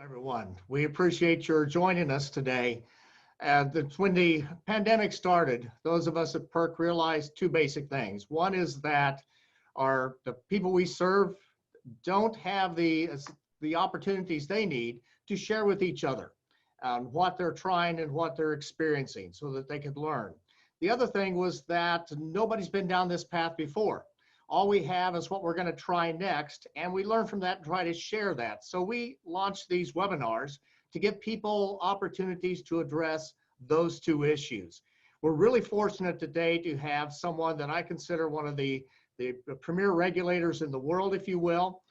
Everyone. We appreciate your joining us today. When the pandemic started, those of us at PURC realized two basic things. One is that the people we serve don't have the opportunities they need to share with each other what they're trying and what they're experiencing so that they could learn. The other thing was that nobody's been down this path before. All we have is what we're going to try next, and we learn from that and try to share that. So we launched these webinars to give people opportunities to address those two issues. We're really fortunate today to have someone that I consider one of the premier regulators in the world, if you will,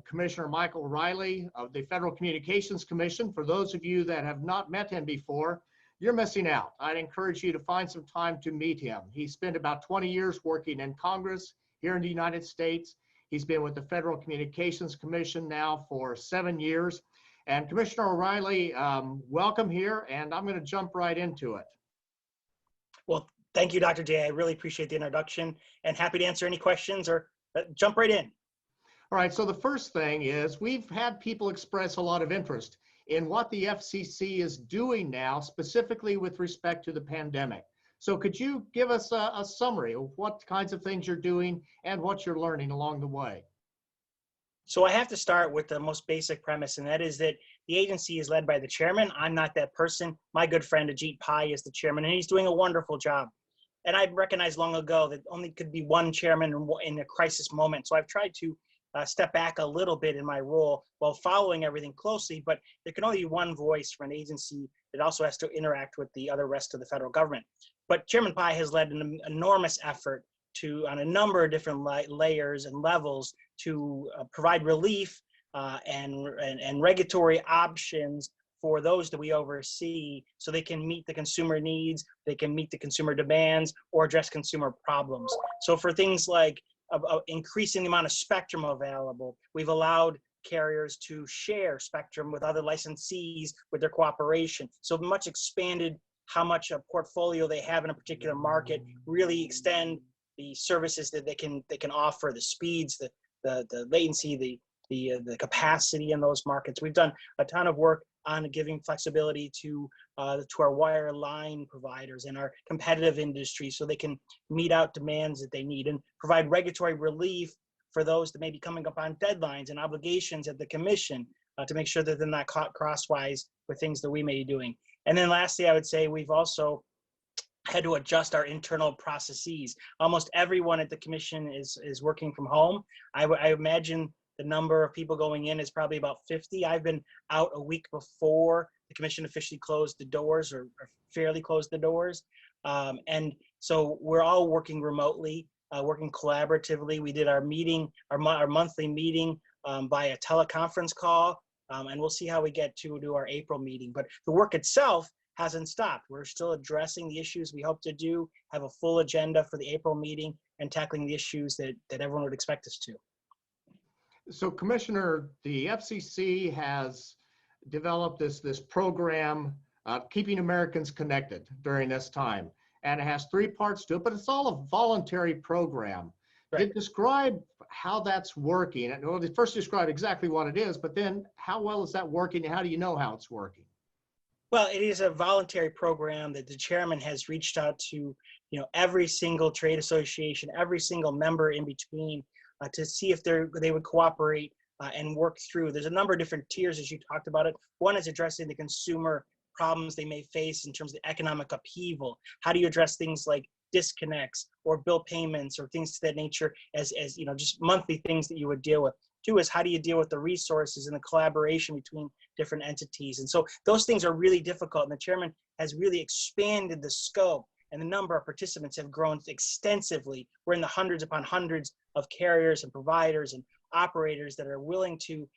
Commissioner Michael Riley of the Federal Communications Commission. For those of you that have not met him before, you're missing out. I'd encourage you to find some time to meet him. He spent about 20 years working in Congress here in the United States. He's been with the Federal Communications Commission now for 7 years. And Commissioner O'Reilly, welcome here, and I'm going to jump right into it. Well, thank you, Dr. J. I really appreciate the introduction and happy to answer any questions or jump right in. All right, so the first thing is we've had people express a lot of interest in what the FCC is doing now, specifically with respect to the pandemic. So could you give us a summary of what kinds of things you're doing and what you're learning along the way? So I have to start with the most basic premise, and that is that the agency is led by the chairman. I'm not that person. My good friend Ajit Pai is the chairman, and he's doing a wonderful job. And I recognized long ago that only could be one chairman in a crisis moment. So I've tried to step back a little bit in my role while following everything closely, but there can only be one voice for an agency that also has to interact with the other rest of the federal government. But Chairman Pai has led an enormous effort on a number of different layers and levels to provide relief and regulatory options for those that we oversee so they can meet the consumer needs, they can meet the consumer demands, or address consumer problems. So for things like increasing the amount of spectrum available, we've allowed carriers to share spectrum with other licensees with their cooperation. So much expanded how much a portfolio they have in a particular market, really extend the services that they can offer, the speeds, the latency, the capacity in those markets. We've done a ton of work on giving flexibility to our wireline providers and our competitive industry so they can meet out demands that they need and provide regulatory relief for those that may be coming up on deadlines and obligations at the commission to make sure that they're not caught crosswise with things that we may be doing. And then lastly, I would say we've also had to adjust our internal processes. Almost everyone at the commission is working from home. I imagine the number of people going in is probably about 50. I've been out a week before the commission officially closed the doors or fairly closed the doors. And so we're all working remotely, working collaboratively. We did our meeting, our monthly meeting via teleconference call. And we'll see how we get to do our April meeting. But the work itself hasn't stopped. We're still addressing the issues we hope to do, have a full agenda for the April meeting, and tackling the issues that everyone would expect us to. So Commissioner, the FCC has developed this program, Keeping Americans Connected during this time. And it has 3 parts to it, but it's all a voluntary program. Right. Describe how that's working. Well, first describe exactly what it is, but then how well is that working and how do you know how it's working? Well, it is a voluntary program that the chairman has reached out to, every single trade association, every single member in between to see if they would cooperate and work through. There's a number of different tiers as you talked about it. One is addressing the consumer problems they may face in terms of economic upheaval. How do you address things like disconnects or bill payments or things to that nature as just monthly things that you would deal with. 2 is how do you deal with the resources and the collaboration between different entities. And so those things are really difficult, and the chairman has really expanded the scope, and the number of participants have grown extensively. We're in the hundreds upon hundreds of carriers and providers and operators that are willing to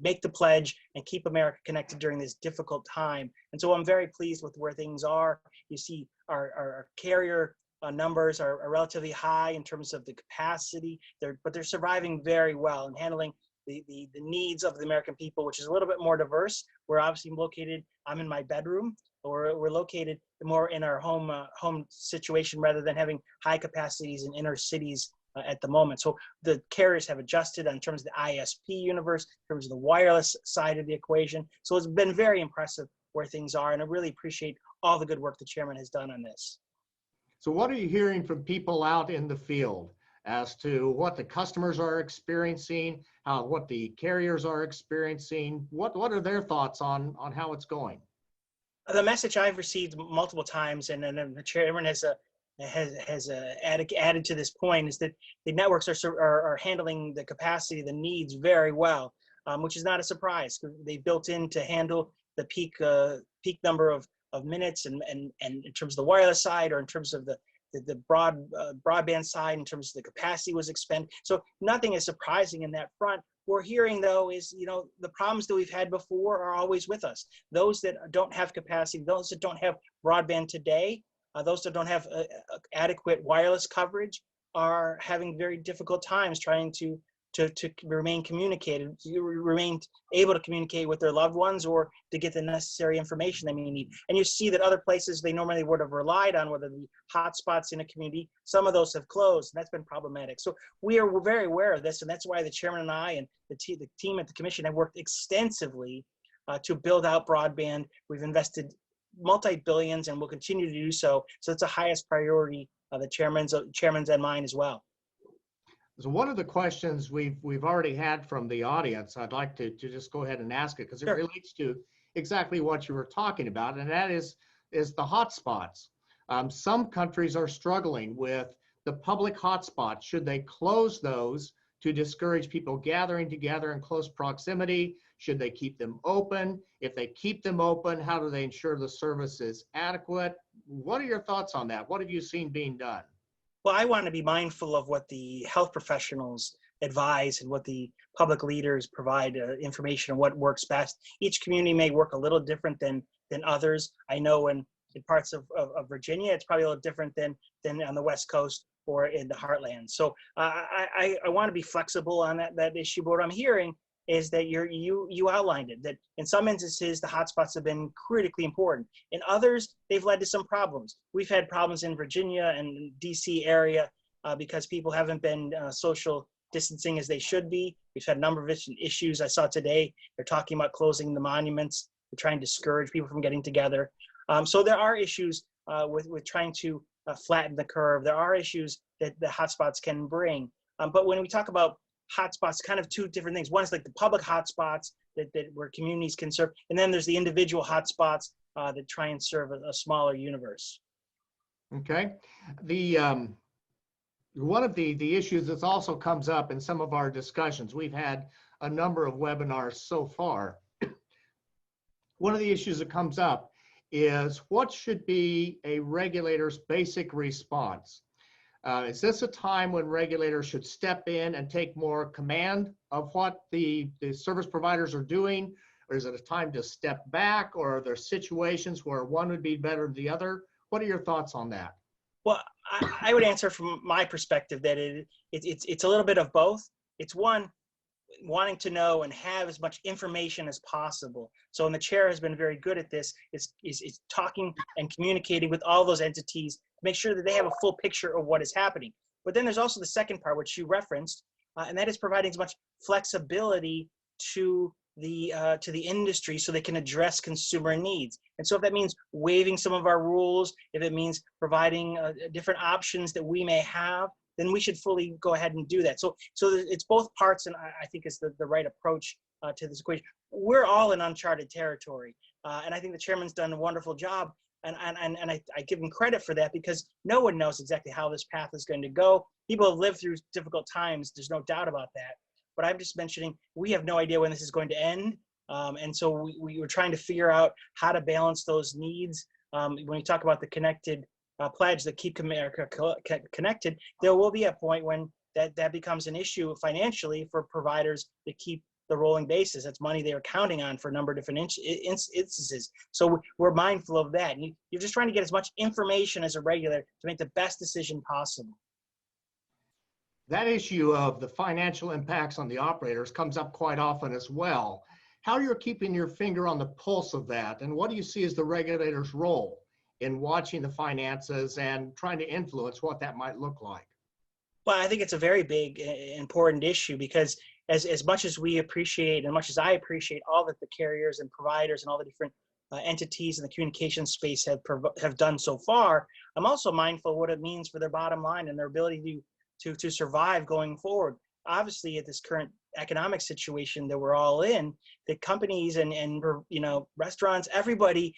make the pledge and keep America connected during this difficult time. And so I'm very pleased with where things are. You see our carrier numbers are relatively high in terms of the capacity, but they're surviving very well and handling the needs of the American people, which is a little bit more diverse. We're obviously located, I'm in my bedroom, or we're located more in our home situation rather than having high capacities in inner cities at the moment. So the carriers have adjusted in terms of the ISP universe, in terms of the wireless side of the equation. So it's been very impressive where things are, and I really appreciate all the good work the chairman has done on this. So what are you hearing from people out in the field as to what the customers are experiencing, what the carriers are experiencing? What are their thoughts on how it's going? The message I've received multiple times, and the chairman has added to this point, is that the networks are handling the capacity, the needs very well, which is not a surprise. They've built in to handle the peak number of minutes, and in terms of the wireless side, or in terms of the broadband side, in terms of the capacity was expended. So nothing is surprising in that front. We're hearing, though, is, the problems that we've had before are always with us. Those that don't have capacity, those that don't have broadband today, those that don't have adequate wireless coverage are having very difficult times trying to remain remain able to communicate with their loved ones, or to get the necessary information they may need. And you see that other places they normally would have relied on, whether the hotspots in a community, some of those have closed, and that's been problematic. So we're very aware of this, and that's why the chairman and I and the team at the commission have worked extensively to build out broadband. We've invested multi-billions and will continue to do so. So it's the highest priority of the chairman's and mine as well. So one of the questions we've already had from the audience, I'd like to just go ahead and ask it, because it relates to exactly what you were talking about, and that is the hotspots. Some countries are struggling with the public hotspots. Should they close those to discourage people gathering together in close proximity? Should they keep them open? If they keep them open, how do they ensure the service is adequate? What are your thoughts on that? What have you seen being done? Well, I want to be mindful of what the health professionals advise and what the public leaders provide information on what works best. Each community may work a little different than others. I know in parts of Virginia, it's probably a little different than on the West Coast or in the heartland. So I want to be flexible on that issue. But what I'm hearing is that you outlined it, that in some instances, the hotspots have been critically important. In others, they've led to some problems. We've had problems in Virginia and DC area because people haven't been social distancing as they should be. We've had a number of issues. I saw today, they're talking about closing the monuments. They're trying to discourage people from getting together. So there are issues with trying to flatten the curve. There are issues that the hotspots can bring. But when we talk about hotspots, kind of two different things. One is like the public hotspots that where communities can serve, and then there's the individual hotspots that try and serve a smaller universe. Okay. One of the issues that also comes up in some of our discussions, we've had a number of webinars so far. One of the issues that comes up is what should be a regulator's basic response? Is this a time when regulators should step in and take more command of what the service providers are doing? Or is it a time to step back? Or are there situations where one would be better than the other? What are your thoughts on that? Well, I would answer from my perspective that it's a little bit of both. It's one, wanting to know and have as much information as possible. So, and the chair has been very good at this, is talking and communicating with all those entities to make sure that they have a full picture of what is happening. But then there's also the second part, which you referenced, and that is providing as much flexibility to the industry so they can address consumer needs. And so if that means waiving some of our rules, if it means providing different options that we may have, then we should fully go ahead and do that. So it's both parts, and I think is the right approach to this equation. We're all in uncharted territory, and I think the chairman's done a wonderful job, and I give him credit for that, because no one knows exactly how this path is going to go. People have lived through difficult times, there's no doubt about that. But I'm just mentioning, we have no idea when this is going to end, and so we were trying to figure out how to balance those needs. When you talk about the connected pledge that Keep America Connected, there will be a point when that becomes an issue financially for providers to keep the rolling basis. That's money they are counting on for a number of different instances. So we're mindful of that. And you're just trying to get as much information as a regulator to make the best decision possible. That issue of the financial impacts on the operators comes up quite often as well. How you're keeping your finger on the pulse of that, and what do you see as the regulator's role in watching the finances and trying to influence what that might look like? Well, I think it's a very big, important issue because as much as we appreciate and much as I appreciate all that the carriers and providers and all the different entities in the communication space have done so far, I'm also mindful of what it means for their bottom line and their ability to survive going forward. Obviously, at this current economic situation that we're all in, the companies and restaurants, everybody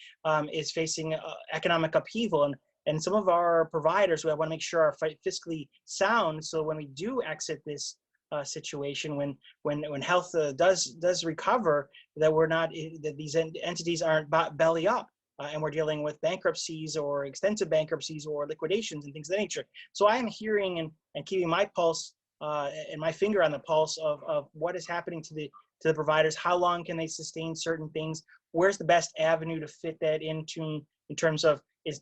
is facing economic upheaval, and some of our providers, we want to make sure are fiscally sound. So when we do exit this situation, when health does recover, that we're not that these entities aren't belly up, and we're dealing with bankruptcies or extensive bankruptcies or liquidations and things of that nature. So I am hearing and keeping my pulse and my finger on the pulse of what is happening to the providers. How long can they sustain certain things? Where's the best avenue to fit that into in terms of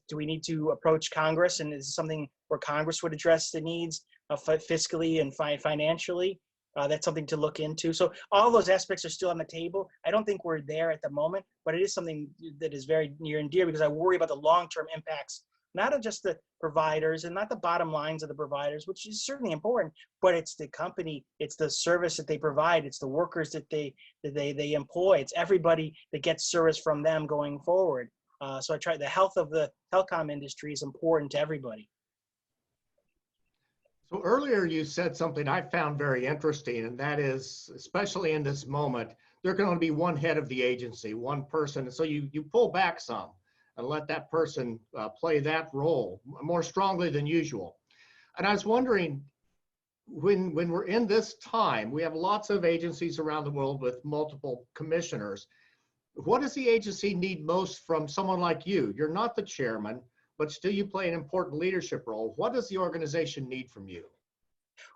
do we need to approach Congress, and is this something where Congress would address the needs fiscally and financially? That's something to look into. So all those aspects are still on the table. I don't think we're there at the moment, but it is something that is very near and dear because I worry about the long-term impacts, not of just the providers and not the bottom lines of the providers, which is certainly important, but it's the company, it's the service that they provide, it's the workers that they employ, it's everybody that gets service from them going forward. So the health of the telecom industry is important to everybody. So earlier you said something I found very interesting, and that is, especially in this moment, there can only be one head of the agency, one person. So you pull back some and let that person play that role more strongly than usual. And I was wondering, when we're in this time, we have lots of agencies around the world with multiple commissioners. What does the agency need most from someone like you? You're not the chairman, but still you play an important leadership role. What does the organization need from you?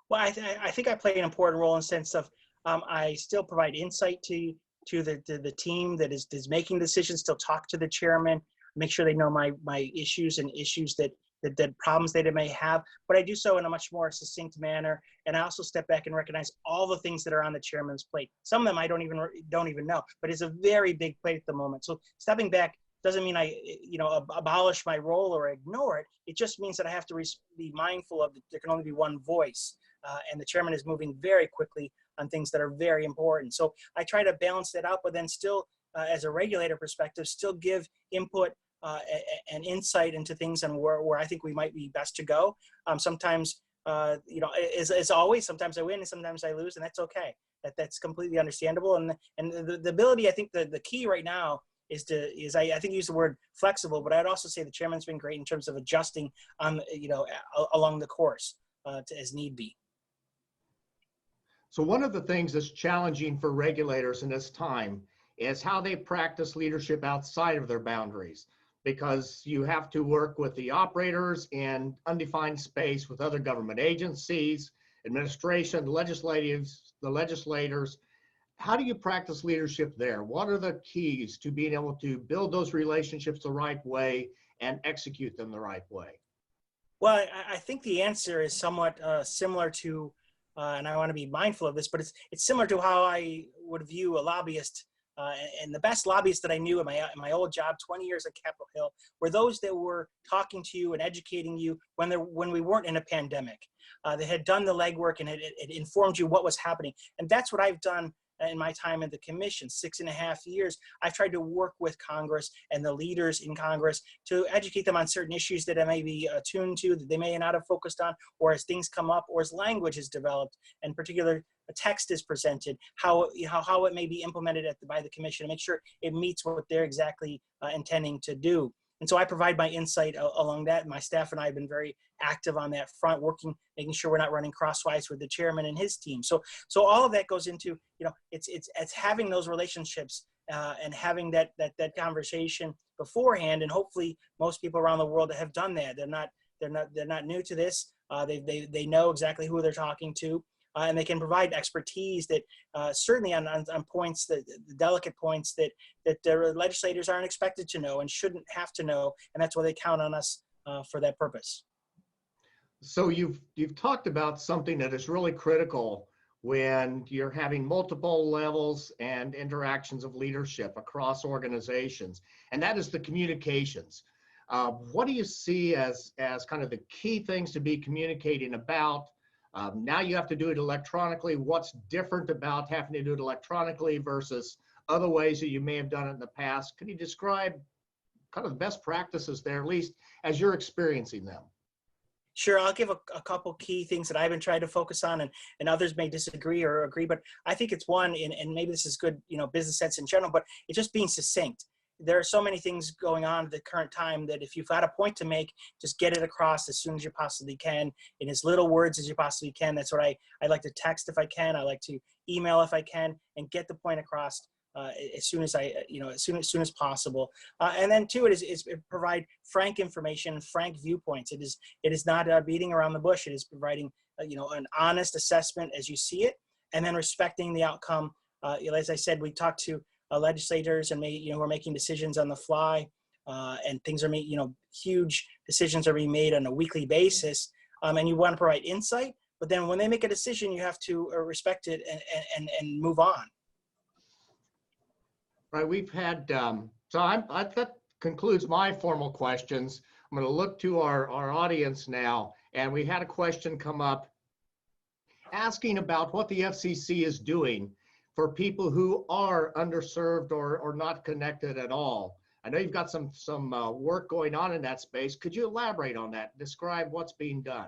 Well, I think I play an important role in the sense of I still provide insight to the team that is making decisions, still talk to the chairman, make sure they know my issues and issues that problems they may have, but I do so in a much more succinct manner. And I also step back and recognize all the things that are on the chairman's plate. Some of them I don't even know, but it's a very big plate at the moment. So stepping back doesn't mean I abolish my role or ignore it. It just means that I have to be mindful of there can only be one voice, and the chairman is moving very quickly on things that are very important. So I try to balance that out, but then still, as a regulator perspective, still give input and insight into things and where I think we might be best to go. Sometimes, as always, sometimes I win and sometimes I lose, and that's okay. That's completely understandable. And the ability, I think the key right now is I think you use the word flexible, but I'd also say the chairman's been great in terms of adjusting along the course as need be. So one of the things that's challenging for regulators in this time is how they practice leadership outside of their boundaries, because you have to work with the operators in undefined space with other government agencies, administration, the legislators. How do you practice leadership there? What are the keys to being able to build those relationships the right way and execute them the right way? Well, I think the answer is somewhat similar to, and I want to be mindful of this, but it's similar to how I would view a lobbyist. And the best lobbyists that I knew in my old job, 20 years at Capitol Hill, were those that were talking to you and educating you when we weren't in a pandemic. They had done the legwork and it informed you what was happening. And that's what I've done in my time at the commission, 6.5 years. I've tried to work with Congress and the leaders in Congress to educate them on certain issues that I may be attuned to, that they may not have focused on, or as things come up, or as language is developed, and particular a text is presented, how it may be implemented by the commission to make sure it meets what they're exactly intending to do. And so I provide my insight along that. My staff and I have been very active on that front, making sure we're not running crosswise with the chairman and his team. So all of that goes into, it's having those relationships and having that conversation beforehand. And hopefully most people around the world have done that. They're not new to this. They know exactly who they're talking to. And they can provide expertise that certainly on points, the delicate points that the legislators aren't expected to know and shouldn't have to know. And that's why they count on us for that purpose. So you've talked about something that is really critical when you're having multiple levels and interactions of leadership across organizations, and that is the communications. What do you see as kind of the key things to be communicating about Now you have to do it electronically. What's different about having to do it electronically versus other ways that you may have done it in the past? Can you describe kind of the best practices there, at least as you're experiencing them? Sure, I'll give a couple key things that I've been trying to focus on, and others may disagree or agree, but I think it's one, and maybe this is good, business sense in general, but it's just being succinct. There are so many things going on at the current time that if you've got a point to make, just get it across as soon as you possibly can, in as little words as you possibly can. That's what I like to text if I can. I like to email if I can, and get the point across as soon as as soon as possible. And then two, it provide frank information, frank viewpoints. It is not beating around the bush. It is providing an honest assessment as you see it, and then respecting the outcome. As I said, we talked to legislators and who are making decisions on the fly, and things are made. Huge decisions are being made on a weekly basis, and you want to provide insight. But then when they make a decision, you have to respect it and move on. Right, we've had, that concludes my formal questions. I'm going to look to our audience now, and we had a question come up asking about what the FCC is doing for people who are underserved or not connected at all. I know you've got some work going on in that space. Could you elaborate on that? Describe what's being done.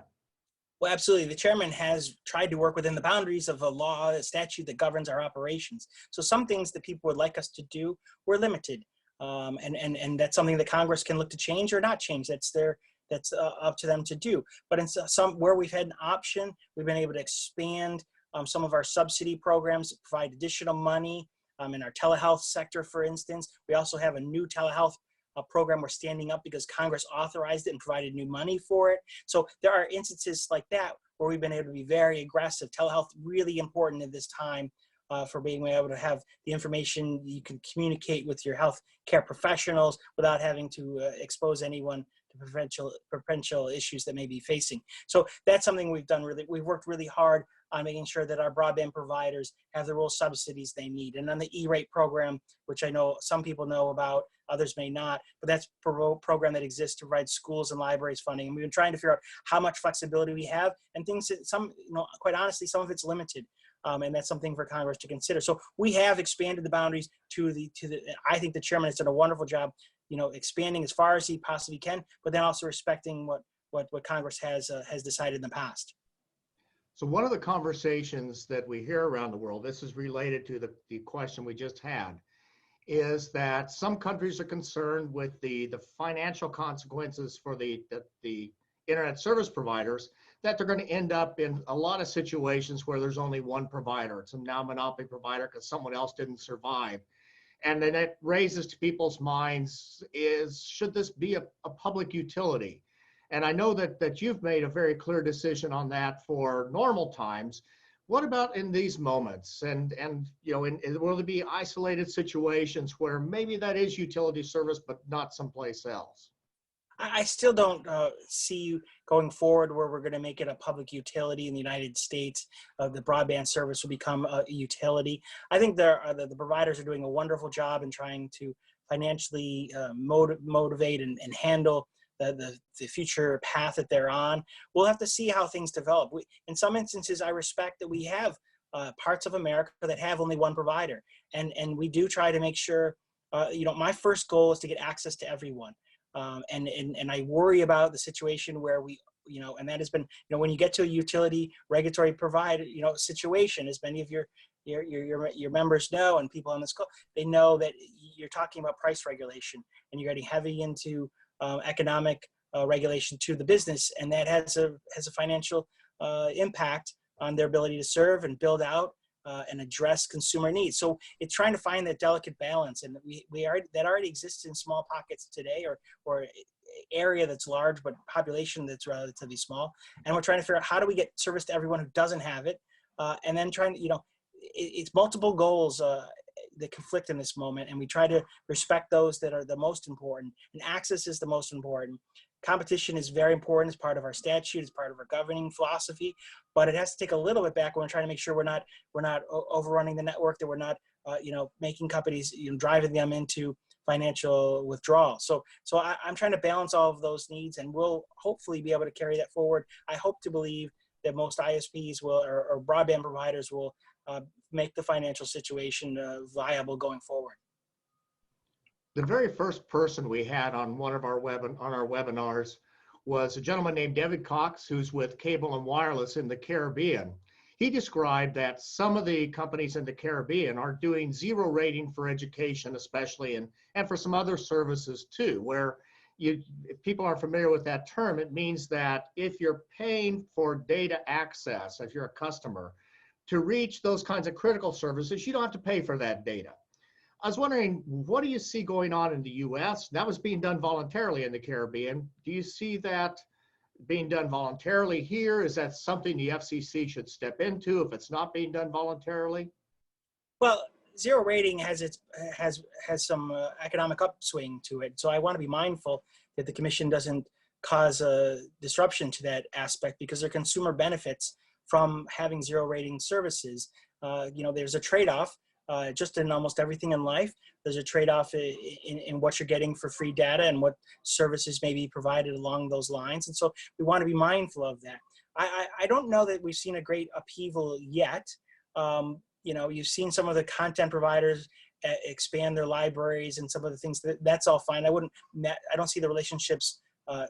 Well, absolutely. The chairman has tried to work within the boundaries of a law, a statute that governs our operations. So some things that people would like us to do, we're limited. And that's something that Congress can look to change or not change. That's up to them to do. But in some where we've had an option, we've been able to expand some of our subsidy programs to provide additional money in our telehealth sector, for instance. We also have a new telehealth program we're standing up because Congress authorized it and provided new money for it. So there are instances like that where we've been able to be very aggressive. Telehealth really important at this time for being able to have the information. You can communicate with your health care professionals without having to expose anyone to potential issues that may be facing. So that's something we've we've worked really hard on making sure that our broadband providers have the real subsidies they need. And on the E-rate program, which I know some people know about, others may not, but that's a program that exists to provide schools and libraries funding. And we've been trying to figure out how much flexibility we have, and things that quite honestly, some of it's limited. And that's something for Congress to consider. So we have expanded the boundaries I think the chairman has done a wonderful job, expanding as far as he possibly can, but then also respecting what Congress has decided in the past. So one of the conversations that we hear around the world, this is related to the question we just had, is that some countries are concerned with the financial consequences for the internet service providers, that they're going to end up in a lot of situations where there's only one provider. It's a now monopoly provider because someone else didn't survive. And then it raises to people's minds should this be a public utility? And I know that you've made a very clear decision on that for normal times. What about in these moments? And will there be isolated situations where maybe that is utility service, but not someplace else? I still don't see going forward where we're going to make it a public utility in the United States. The broadband service will become a utility. I think the providers are doing a wonderful job in trying to financially motivate and handle the future path that they're on. We'll have to see how things develop. In some instances, I respect that we have parts of America that have only one provider, and we do try to make sure. My first goal is to get access to everyone. And I worry about the situation where and that has been, when you get to a utility regulatory provider, situation, as many of your members know, and people on this call, they know that you're talking about price regulation, and you're getting heavy into economic regulation to the business, and that has a financial impact on their ability to serve and build out and address consumer needs. So it's trying to find that delicate balance, and that already exists in small pockets today, or area that's large but population that's relatively small. And we're trying to figure out how do we get service to everyone who doesn't have it, and then trying to it's multiple goals that conflict in this moment, and we try to respect those that are the most important. And access is the most important. Competition is very important as part of our statute, as part of our governing philosophy, but it has to take a little bit back when we're trying to make sure we're not overrunning the network, that we're not making companies, driving them into financial withdrawal. So I'm trying to balance all of those needs, and we'll hopefully be able to carry that forward. I hope to believe that most ISPs will, or broadband providers will make the financial situation viable going forward. The very first person we had on one of our webinars was a gentleman named David Cox, who's with Cable and Wireless in the Caribbean. He described that some of the companies in the Caribbean are doing zero rating for education, especially, and for some other services too, where if people aren't familiar with that term, it means that if you're paying for data access, if you're a customer, to reach those kinds of critical services, you don't have to pay for that data. I was wondering, what do you see going on in the US? That was being done voluntarily in the Caribbean. Do you see that being done voluntarily here? Is that something the FCC should step into if it's not being done voluntarily? Well, zero rating has some economic upswing to it. So I want to be mindful that the commission doesn't cause a disruption to that aspect, because there are consumer benefits from having zero rating services. There's a trade-off. Just in almost everything in life, there's a trade-off in what you're getting for free data and what services may be provided along those lines. And so we want to be mindful of that. I don't know that we've seen a great upheaval yet. You've seen some of the content providers expand their libraries and some of the things that's all fine. I don't see the relationships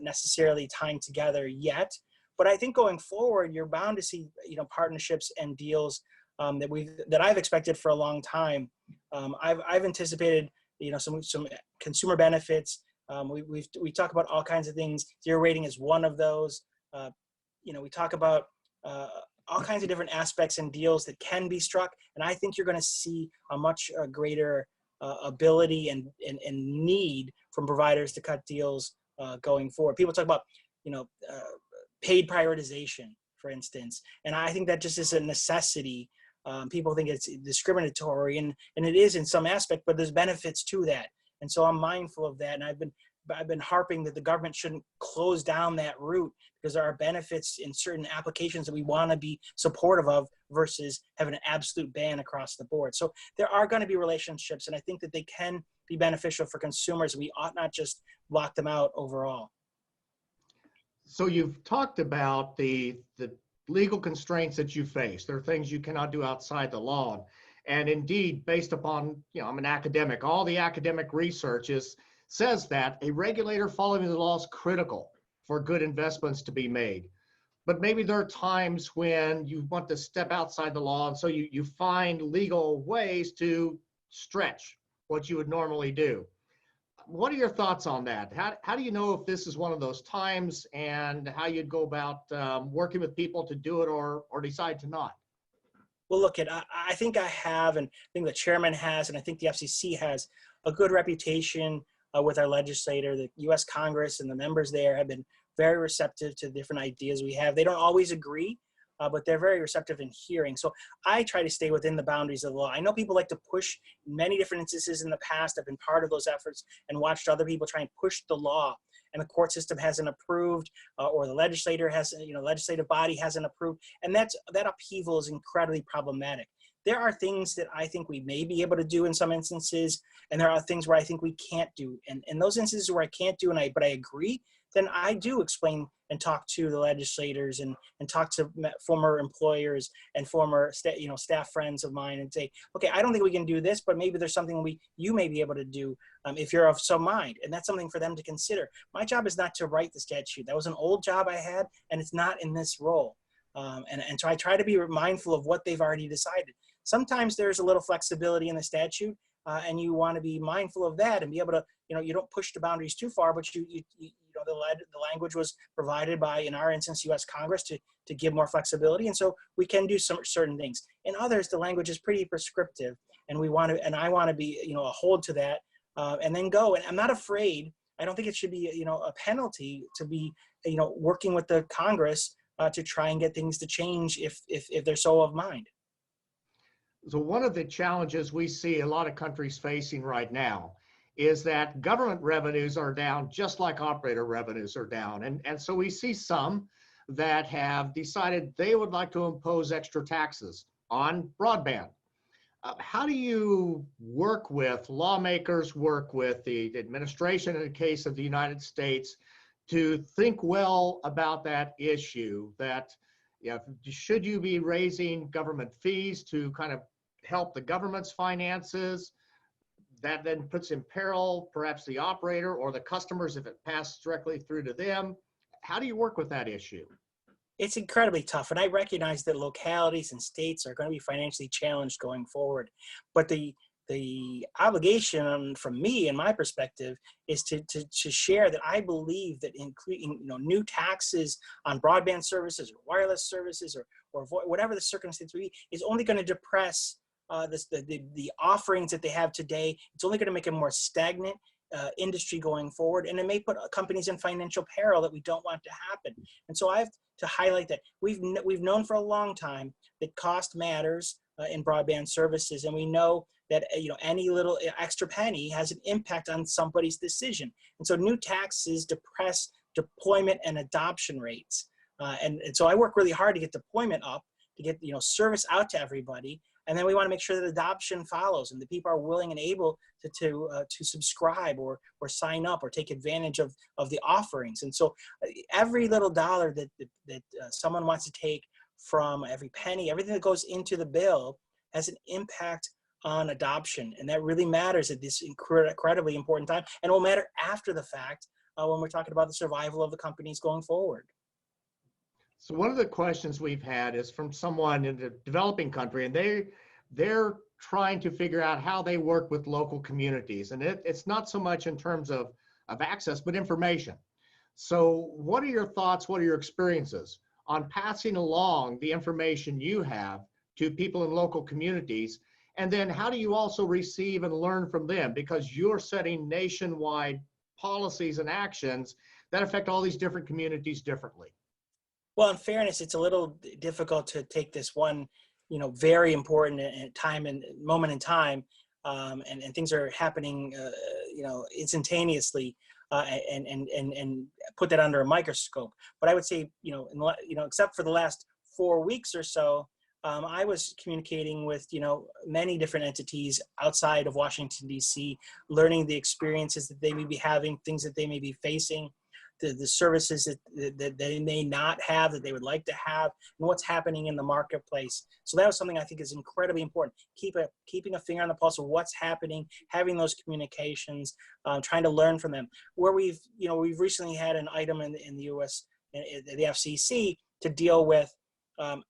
necessarily tying together yet. But I think going forward, you're bound to see, partnerships and deals that I've expected for a long time. I've anticipated, some consumer benefits. We talk about all kinds of things. Zero rating is one of those. We talk about all kinds of different aspects and deals that can be struck, and I think you're going to see a much greater ability and need from providers to cut deals going forward. People talk about, paid prioritization, for instance, and I think that just is a necessity. People think it's discriminatory, and it is in some aspect, but there's benefits to that. And so I'm mindful of that. And I've been harping that the government shouldn't close down that route, because there are benefits in certain applications that we want to be supportive of versus having an absolute ban across the board. So there are going to be relationships, and I think that they can be beneficial for consumers. We ought not just lock them out overall. So you've talked about the legal constraints that you face. There are things you cannot do outside the law. And indeed, based upon, I'm an academic, all the academic research says that a regulator following the law is critical for good investments to be made. But maybe there are times when you want to step outside the law, and so you find legal ways to stretch what you would normally do. What are your thoughts on that? How do you know if this is one of those times, and how you'd go about working with people to do it or decide to not? Well, look, I think I have, and I think the chairman has, and I think the FCC has a good reputation with our legislator. The U.S. Congress and the members there have been very receptive to different ideas we have. They don't always agree, but they're very receptive in hearing. So I try to stay within the boundaries of the law. I know people like to push. Many different instances in the past. I've been part of those efforts and watched other people try and push the law, and the court system hasn't approved, or the legislator legislative body hasn't approved, and that upheaval is incredibly problematic. There are things that I think we may be able to do in some instances, and there are things where I think we can't do. And in those instances where I can't do, but I agree, then I do explain and talk to the legislators and talk to former employers and former staff friends of mine and say, okay, I don't think we can do this, but maybe there's something you may be able to do if you're of some mind. And that's something for them to consider. My job is not to write the statute. That was an old job I had, and it's not in this role. And so I try to be mindful of what they've already decided. Sometimes there's a little flexibility in the statute, and you want to be mindful of that and be able to, you don't push the boundaries too far, but the language was provided by, in our instance, U.S. Congress to give more flexibility, and so we can do some certain things. In others, the language is pretty prescriptive, and I want to be, a hold to that, and then go. And I'm not afraid. I don't think it should be, a penalty to be, working with the Congress to try and get things to change if they're so of mind. So one of the challenges we see a lot of countries facing right now is that government revenues are down just like operator revenues are down. And so we see some that have decided they would like to impose extra taxes on broadband. How do you work with lawmakers, work with the administration in the case of the United States to think well about that issue, that Yeah, should you be raising government fees to kind of help the government's finances? That then puts in peril perhaps the operator or the customers if it passes directly through to them. How do you work with that issue? It's incredibly tough, and I recognize that localities and states are going to be financially challenged going forward. But the obligation from me and my perspective is to share that I believe that including new taxes on broadband services or wireless services or whatever the circumstance will be is only going to depress the offerings that they have today. It's only going to make a more stagnant industry going forward, and it may put companies in financial peril that we don't want to happen. And so I have to highlight that we've known for a long time that cost matters in broadband services, and we know that any little extra penny has an impact on somebody's decision. And so new taxes depress deployment and adoption rates, and so I work really hard to get deployment up, to get service out to everybody. And then we want to make sure that adoption follows and the people are willing and able to subscribe or sign up or take advantage of the offerings. And so every little dollar that someone wants to take from every penny, everything that goes into the bill has an impact on adoption. And that really matters at this incredibly important time, and will matter after the fact when we're talking about the survival of the companies going forward. So one of the questions we've had is from someone in the developing country, and they're trying to figure out how they work with local communities. And it's not so much in terms of access, but information. So what are your thoughts, what are your experiences on passing along the information you have to people in local communities? And then how do you also receive and learn from them? Because you're setting nationwide policies and actions that affect all these different communities differently. Well, in fairness, it's a little difficult to take this one, very important time and moment in time, and things are happening, instantaneously, and put that under a microscope. But I would say, except for the last 4 weeks or so, I was communicating with, many different entities outside of Washington, D.C., learning the experiences that they may be having, things that they may be facing, the services that they may not have that they would like to have, and what's happening in the marketplace. So that was something I think is incredibly important. Keeping a finger on the pulse of what's happening, having those communications, trying to learn from them. Where we've recently had an item in the U.S., the FCC, to deal with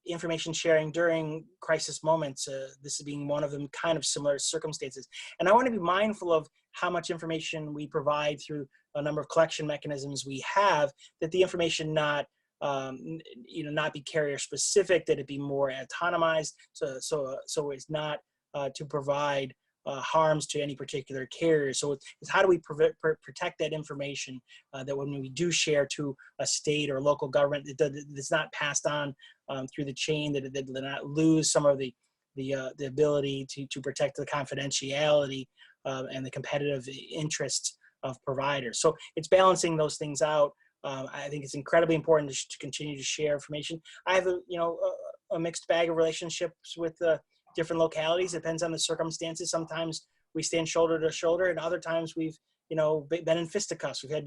information sharing during crisis moments. This is being one of them, kind of similar circumstances. And I want to be mindful of how much information we provide through a number of collection mechanisms we have, that the information not be carrier specific, that it be more autonomized, so it's not to provide harms to any particular carrier. So it's how do we protect that information, that when we do share to a state or local government, it's not passed on through the chain, that it not lose some of the ability to protect the confidentiality and the competitive interests of providers. So it's balancing those things out. I think it's incredibly important to continue to share information. I have a mixed bag of relationships with different localities. It depends on the circumstances. Sometimes we stand shoulder to shoulder, and other times we've been in fisticuffs. We've had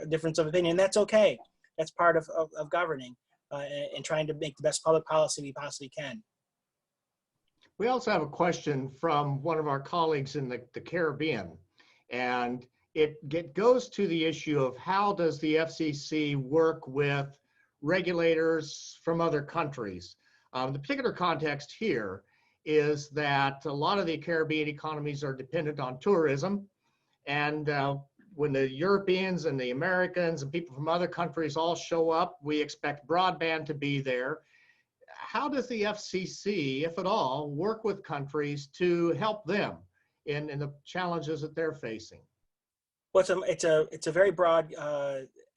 difference of opinion. That's okay. That's part of governing and trying to make the best public policy we possibly can. We also have a question from one of our colleagues in the Caribbean, and it goes to the issue of how does the FCC work with regulators from other countries. The particular context here is that a lot of the Caribbean economies are dependent on tourism, and when the Europeans and the Americans and people from other countries all show up, we expect broadband to be there. How does the FCC, if at all, work with countries to help them in the challenges that they're facing? Well, it's a very broad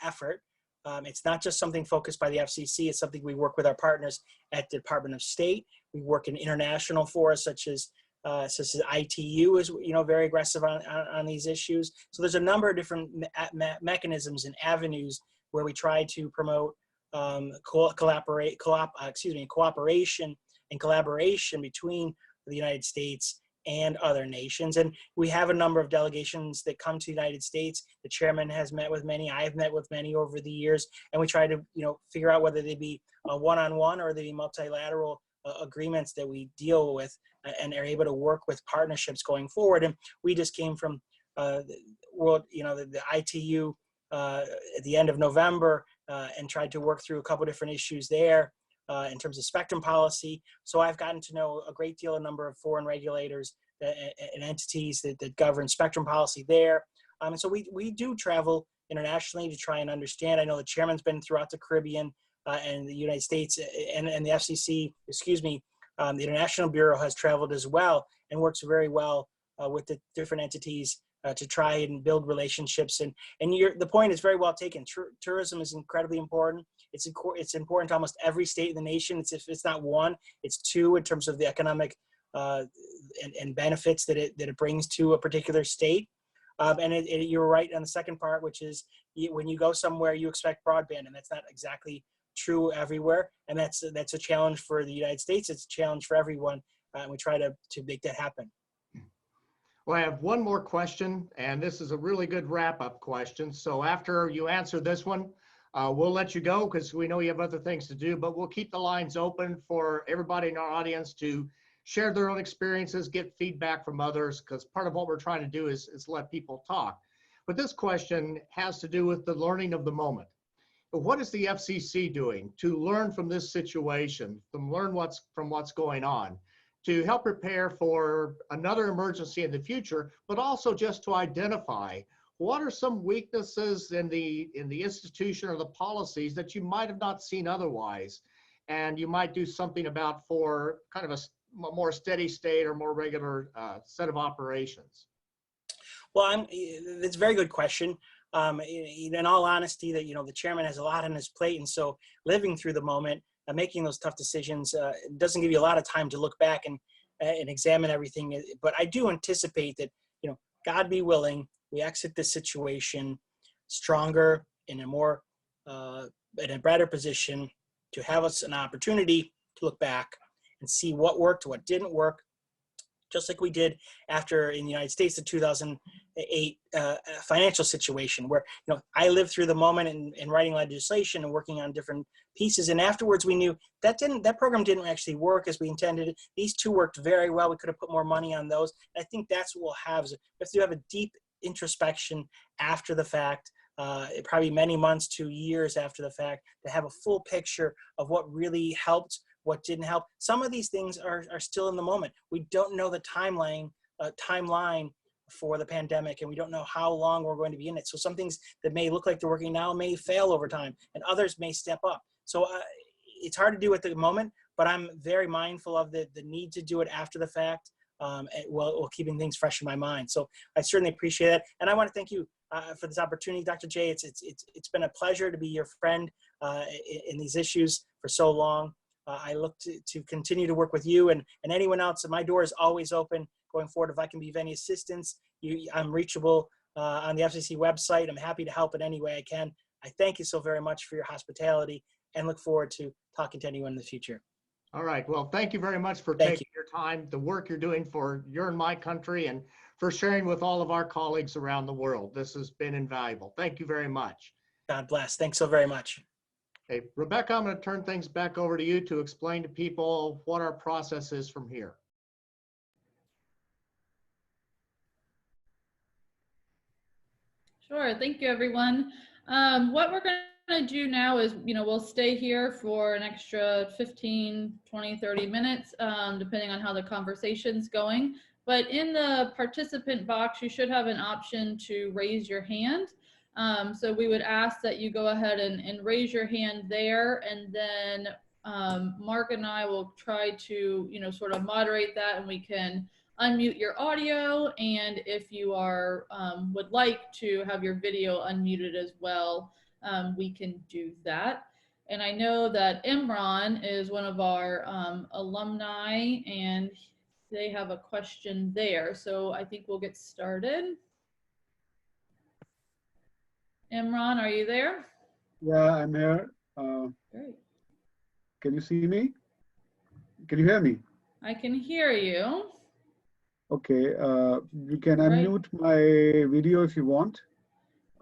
effort. It's not just something focused by the FCC. It's something we work with our partners at the Department of State. We work in international forums such as ITU is very aggressive on these issues. So there's a number of different mechanisms and avenues where we try to promote cooperation and collaboration between the United States and other nations. And we have a number of delegations that come to the United States. The chairman has met with many. I've met with many over the years, and we try to, figure out whether they be one-on-one or they be multilateral agreements that we deal with and are able to work with partnerships going forward. And we just came from the world, the ITU at the end of November and tried to work through a couple different issues there in terms of spectrum policy. So I've gotten to know a great deal, a number of foreign regulators and entities that govern spectrum policy there. And so we do travel internationally to try and understand. I know the chairman's been throughout the Caribbean and the United States, and the FCC, the International Bureau has traveled as well and works very well with the different entities to try and build relationships. And the point is very well taken. Tourism is incredibly important. It's important to almost every state in the nation. If it's not one, it's two in terms of the economic and benefits that it brings to a particular state. And you're right on the second part, which is when you go somewhere, you expect broadband, and that's not exactly true everywhere. And that's a challenge for the United States. It's a challenge for everyone. And we try to make that happen. Well, I have one more question, and this is a really good wrap-up question. So after you answer this one, we'll let you go because we know you have other things to do, but we'll keep the lines open for everybody in our audience to share their own experiences, get feedback from others, because part of what we're trying to do is let people talk. But this question has to do with the learning of the moment. What is the FCC doing to learn from this situation, to learn from what's going on, to help prepare for another emergency in the future, but also just to identify what are some weaknesses in the institution or the policies that you might have not seen otherwise, and you might do something about for kind of a more steady state or more regular set of operations? Well, it's a very good question. In all honesty, that the chairman has a lot on his plate, and so living through the moment and making those tough decisions doesn't give you a lot of time to look back and examine everything. But I do anticipate that God be willing, we exit this situation stronger, in a better position to have us an opportunity to look back and see what worked, what didn't work, just like we did after in the United States, the 2008 financial situation, where I lived through the moment in writing legislation and working on different pieces, and afterwards we knew that program didn't actually work as we intended. These two worked very well. We could have put more money on those. I think that's what we'll have. We have to have a deep introspection after the fact, probably many months to years after the fact, to have a full picture of what really helped, what didn't help. Some of these things are still in the moment. We don't know the timeline for the pandemic, and we don't know how long we're going to be in it. So some things that may look like they're working now may fail over time, and others may step up. So it's hard to do at the moment, but I'm very mindful of the need to do it after the fact, while keeping things fresh in my mind. So I certainly appreciate that. And I want to thank you for this opportunity, Dr. J. It's been a pleasure to be your friend in these issues for so long. I look to continue to work with you and anyone else. My door is always open going forward. If I can be of any assistance, I'm reachable on the FCC website. I'm happy to help in any way I can. I thank you so very much for your hospitality and look forward to talking to anyone in the future. All right. Well, thank you very much for taking your time, the work you're doing for your and my country, and for sharing with all of our colleagues around the world. This has been invaluable. Thank you very much. God bless. Thanks so very much. Hey, Rebecca, I'm going to turn things back over to you to explain to people what our process is from here. Sure. Thank you, everyone. What we're going to do now is, we'll stay here for an extra 15, 20, 30 minutes, depending on how the conversation's going. But in the participant box, you should have an option to raise your hand. So we would ask that you go ahead and raise your hand there, and then Mark and I will try to, sort of moderate that, and we can unmute your audio, and if you are would like to have your video unmuted as well, we can do that. And I know that Imran is one of our alumni, and they have a question there. So I think we'll get started. Imran, are you there? Yeah, I'm here. Great. Can you see me? Can you hear me? I can hear you. Okay, you can Right. unmute my video if you want.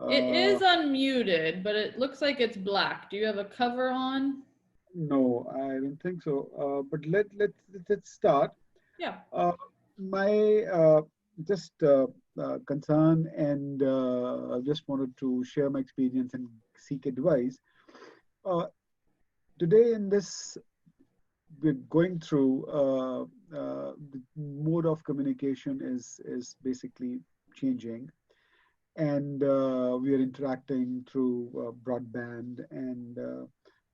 It is Uh, unmuted, but it looks like it's black. Do you have a cover on? no, I don't think so. But let's start. Yeah. Uh, my just concern and I just wanted to share my experience and seek advice. Uh, Today in this, we're going through the mode of communication is basically changing, and we are interacting through broadband, and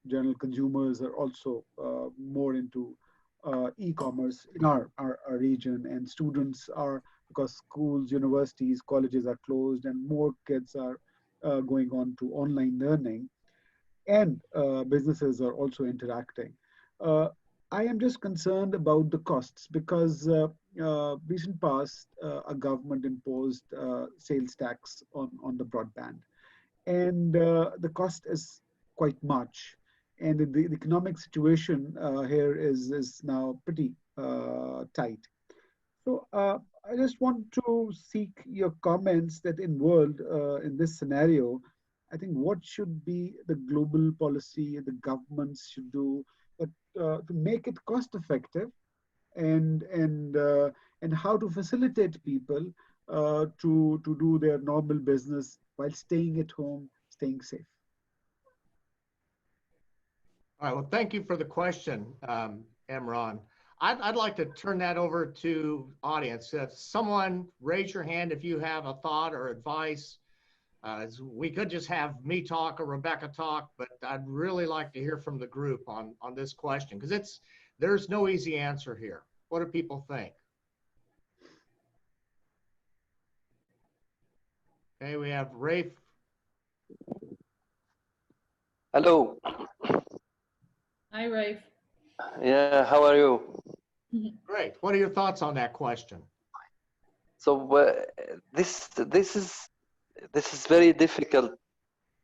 general consumers are also more into e-commerce in our region, and students are, because schools, universities, colleges are closed, and more kids are going on to online learning, and businesses are also interacting. Uh, I am just concerned about the costs because recent past, a government imposed sales tax on the broadband, and the cost is quite much. And the economic situation here is now pretty tight. So I just want to seek your comments that in world, in this scenario, I think what should be the global policy the governments should do that, to make it cost effective, and how to facilitate people to do their normal business while staying at home, staying safe. All right, well, thank you for the question, Emron. I'd like to turn that over to audience. If someone raise your hand if you have a thought or advice. We could just have me talk or Rebecca talk, but I'd really like to hear from the group on this question because there's no easy answer here. What do people think? Okay, we have Rafe. Hello. Hi, Rafe. Yeah, how are you? Great. What are your thoughts on that question? So this is very difficult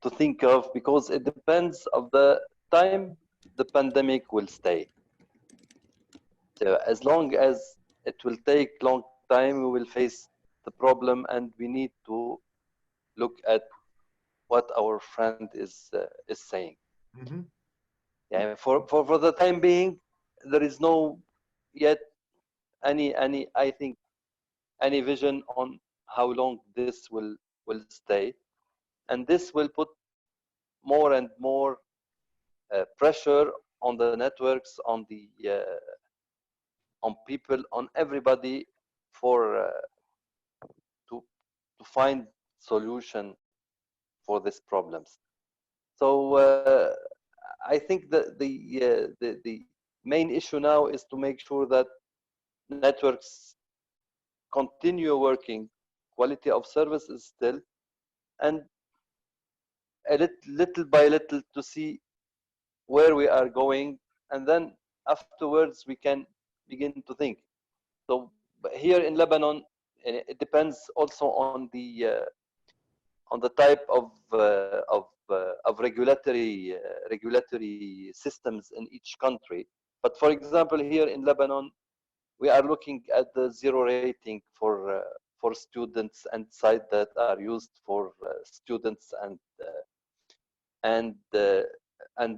to think of because it depends of the time the pandemic will stay. So as long as it will take long time, we will face the problem, and we need to look at what our friend is saying. Mm-hmm. Yeah, for the time being, there is no yet any I think any vision on how long this will stay, and this will put more and more pressure on the networks, on people, on everybody, for to to find solution for these problems. So I think that the main issue now is to make sure that networks continue working, quality of service is still, and little by little to see where we are going, and then afterwards we can begin to think. So here in Lebanon, it depends also on the type of regulatory systems in each country. But for example, here in Lebanon, we are looking at the zero rating for students and sites that are used for students and uh, and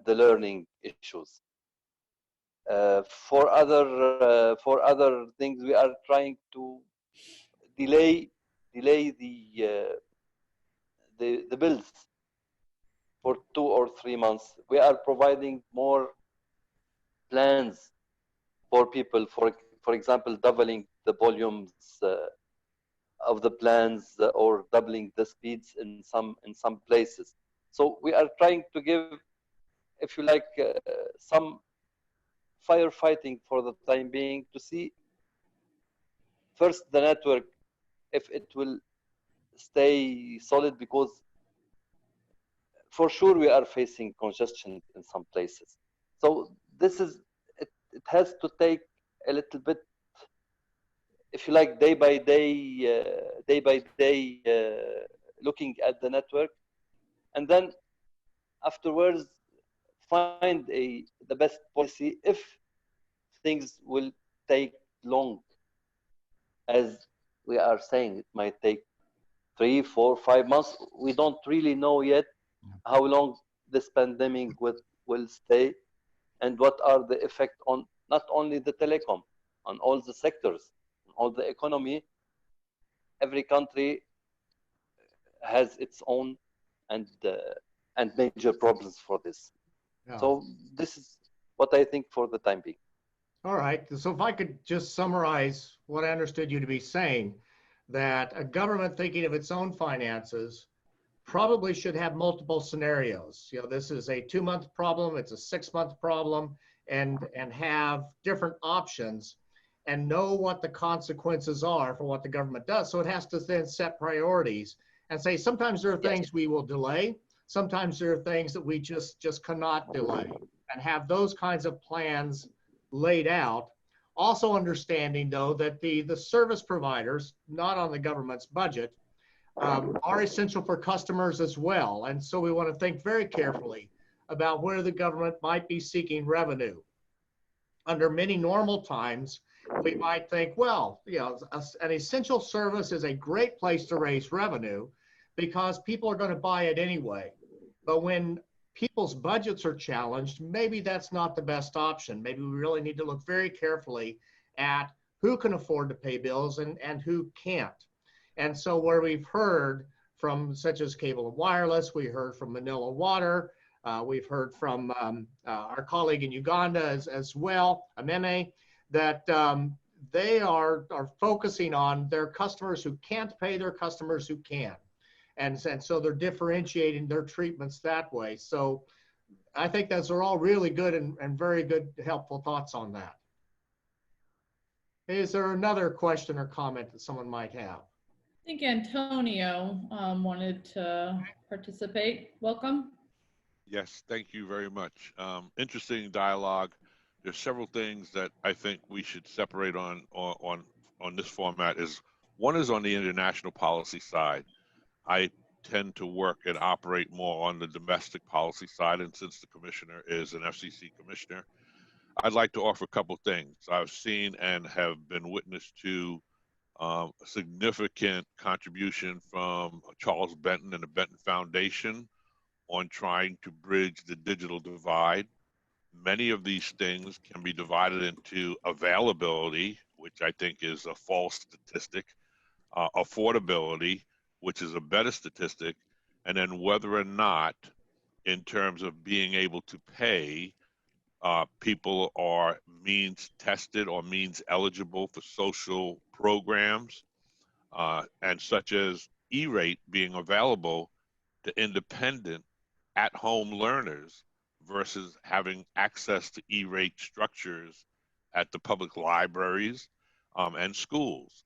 the learning issues. For other things, we are trying to delay the bills for 2 or 3 months. We are providing more plans for people. For example, doubling the volumes of the plans, or doubling the speeds in some places. So we are trying to give, if you like, some firefighting for the time being, to see first the network if it will stay solid, because for sure we are facing congestion in some places. So this is it has to take a little bit, if you like, day by day, looking at the network, and then afterwards find the best policy if things will take long. as we are saying, it might take 3, 4, 5 months. We don't really know yet how long this pandemic will stay and what are the effect on not only the telecom, on all the sectors, on all the economy. Every country has its own and major problems for this. Yeah. So this is what I think for the time being. All right. So if I could just summarize what I understood you to be saying, that a government thinking of its own finances probably should have multiple scenarios. You know, this is a 2-month problem, it's a 6-month problem, and have different options and know what the consequences are for what the government does. So it has to then set priorities and say, sometimes there are things we will delay, sometimes there are things that we just cannot delay, and have those kinds of plans laid out. Also understanding, though, that the service providers, not on the government's budget, are essential for customers as well. And so we want to think very carefully about where the government might be seeking revenue. Under many normal times, we might think, well, you know, an essential service is a great place to raise revenue because people are going to buy it anyway. But when people's budgets are challenged, maybe that's not the best option. Maybe we really need to look very carefully at who can afford to pay bills and who can't. And so where we've heard from such as Cable and Wireless, we heard from Manila Water, we've heard from our colleague in Uganda as well, Ameme, that they are focusing on their customers who can't pay their customers who can. And so they're differentiating their treatments that way. So I think those are all really good and very good, helpful thoughts on that. Is there another question or comment that someone might have? I think Antonio wanted to participate. Welcome. Yes, thank you very much. Interesting dialogue. There's several things that I think we should separate on this format. One is on the international policy side. I tend to work and operate more on the domestic policy side, and since the commissioner is an FCC commissioner, I'd like to offer a couple things. I've seen and have been witness to a significant contribution from Charles Benton and the Benton Foundation on trying to bridge the digital divide. Many of these things can be divided into availability, which I think is a false statistic, affordability, which is a better statistic, and then whether or not, in terms of being able to pay, people are means tested or means eligible for social programs, and such as E-rate being available to independent at-home learners versus having access to E-rate structures at the public libraries and schools.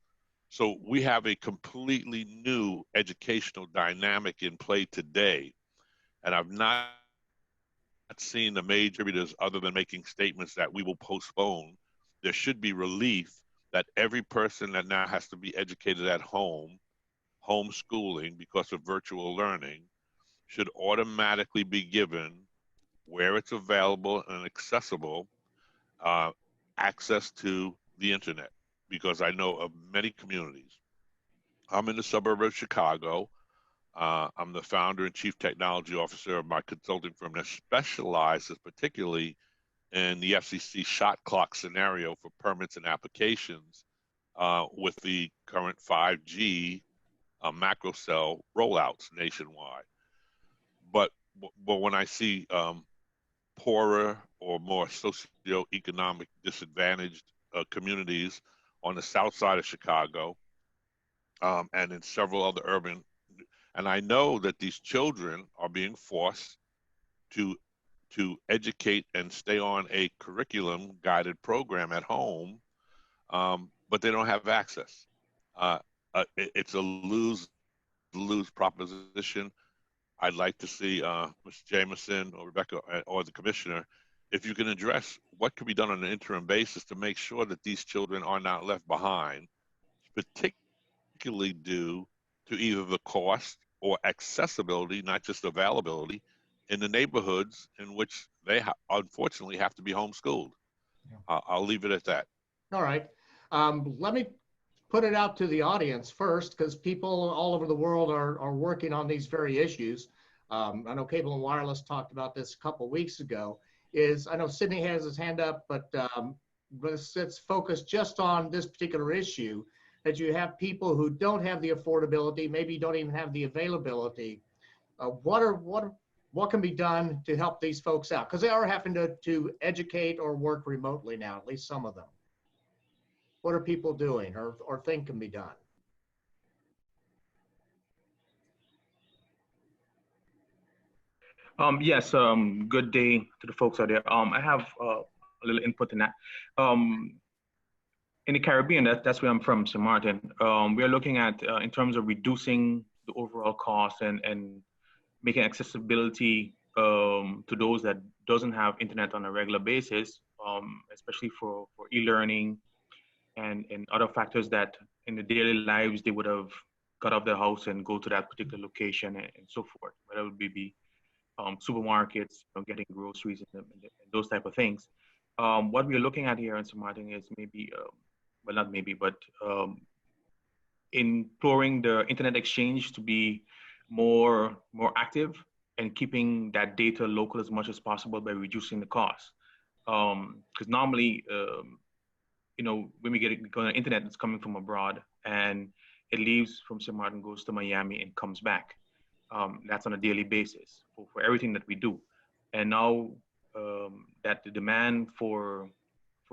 So we have a completely new educational dynamic in play today, and I've not seen the major contributors other than making statements that we will postpone. There should be relief that every person that now has to be educated at home, homeschooling because of virtual learning, should automatically be given, where it's available and accessible, access to the internet, because I know of many communities. I'm in the suburb of Chicago. I'm the founder and chief technology officer of my consulting firm that specializes particularly in the FCC shot clock scenario for permits and applications with the current 5G macro cell rollouts nationwide. But when I see poorer or more socioeconomic disadvantaged communities on the south side of Chicago and in several other urban, and I know that these children are being forced to educate and stay on a curriculum guided program at home, but they don't have access. It's a lose proposition. I'd like to see Ms. Jameson or Rebecca or the commissioner, if you can address what could be done on an interim basis to make sure that these children are not left behind, particularly due to either the cost or accessibility, not just availability, in the neighborhoods in which they unfortunately have to be homeschooled. Yeah. I'll leave it at that. All right. Let me put it out to the audience first, because people all over the world are working on these very issues. I know Cable and Wireless talked about this a couple weeks ago. I know Sydney has his hand up, but it's focused just on this particular issue, that you have people who don't have the affordability, maybe don't even have the availability. What can be done to help these folks out? Because they are having to educate or work remotely now, at least some of them. What are people doing or think can be done? Yes, good day to the folks out there. I have a little input in that. In the Caribbean, that's where I'm from, St. Martin. We are looking at, in terms of reducing the overall cost and making accessibility to those that doesn't have internet on a regular basis, especially for e-learning and other factors that in the daily lives they would have got off their house and go to that particular location and so forth, whether it would be supermarkets, getting groceries and those type of things. What we are looking at here in St. Martin is maybe, well, not maybe, but imploring the internet exchange to be more active and keeping that data local as much as possible by reducing the cost. Because normally, when we get on the internet, it's coming from abroad and it leaves from St. Martin, goes to Miami and comes back. That's on a daily basis for everything that we do. And now that the demand for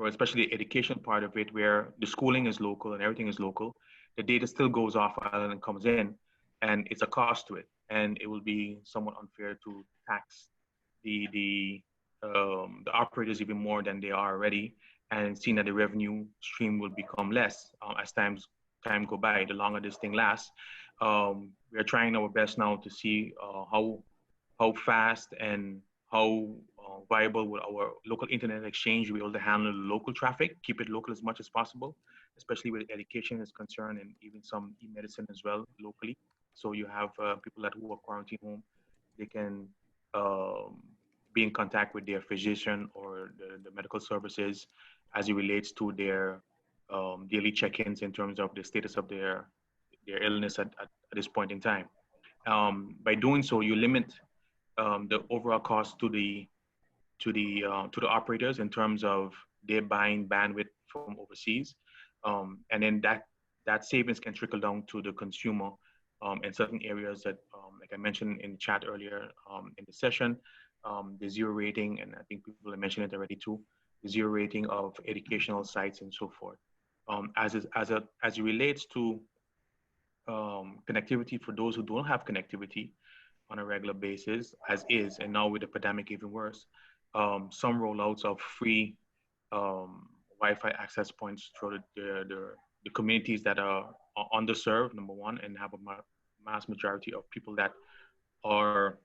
especially the education part of it, where the schooling is local and everything is local, the data still goes off island and comes in, and it's a cost to it. And it will be somewhat unfair to tax the operators even more than they are already, and seeing that the revenue stream will become less as time go by, the longer this thing lasts. We are trying our best now to see how fast and how viable will our local internet exchange be able to handle the local traffic, keep it local as much as possible, especially where education is concerned and even some e-medicine as well locally. So you have people that who are quarantined home, they can be in contact with their physician or the medical services as it relates to their daily check-ins in terms of the status of their illness at this point in time. By doing so, you limit the overall cost to the operators in terms of their buying bandwidth from overseas, and then that savings can trickle down to the consumer in certain areas that, like I mentioned in the chat earlier in the session, the zero rating, and I think people have mentioned it already too, the zero rating of educational sites and so forth. As it relates to connectivity for those who don't have connectivity on a regular basis, as is, and now with the pandemic even worse, some rollouts of free Wi-Fi access points through the communities that are underserved, number one, and have a mass majority of people that are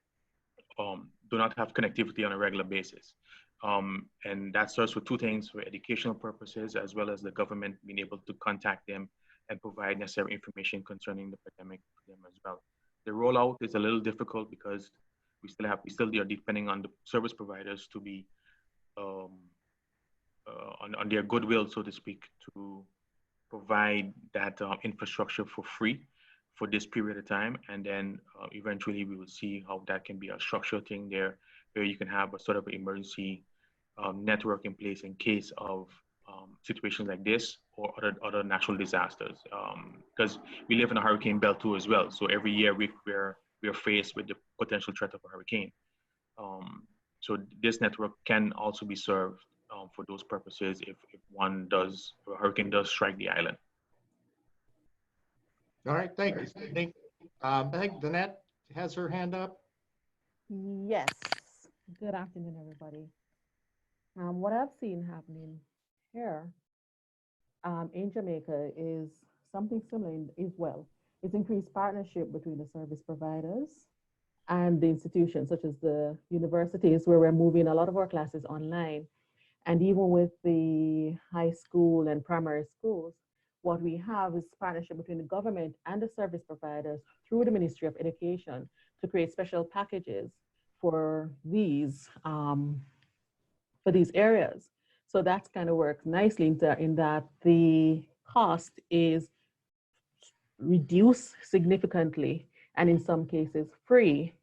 do not have connectivity on a regular basis. And that serves for two things: for educational purposes, as well as the government being able to contact them and provide necessary information concerning the pandemic for them as well. The rollout is a little difficult because we still are depending on the service providers to be on their goodwill, so to speak, to provide that infrastructure for free for this period of time. And then eventually we will see how that can be a structured thing there, where you can have a sort of emergency network in place in case of situations like this or other natural disasters. Because we live in a hurricane belt too as well. So every year we're faced with the potential threat of a hurricane. So this network can also be served for those purposes if a hurricane does strike the island. All right, thank you, Sydney. I think Danette has her hand up. Yes. Good afternoon, everybody. What I've seen happening here in Jamaica is something similar as well. It's increased partnership between the service providers and the institutions, such as the universities, where we're moving a lot of our classes online. And even with the high school and primary schools, what we have is partnership between the government and the service providers through the Ministry of Education to create special packages for these areas. So that's kind of works nicely in that the cost is reduce significantly, and in some cases free,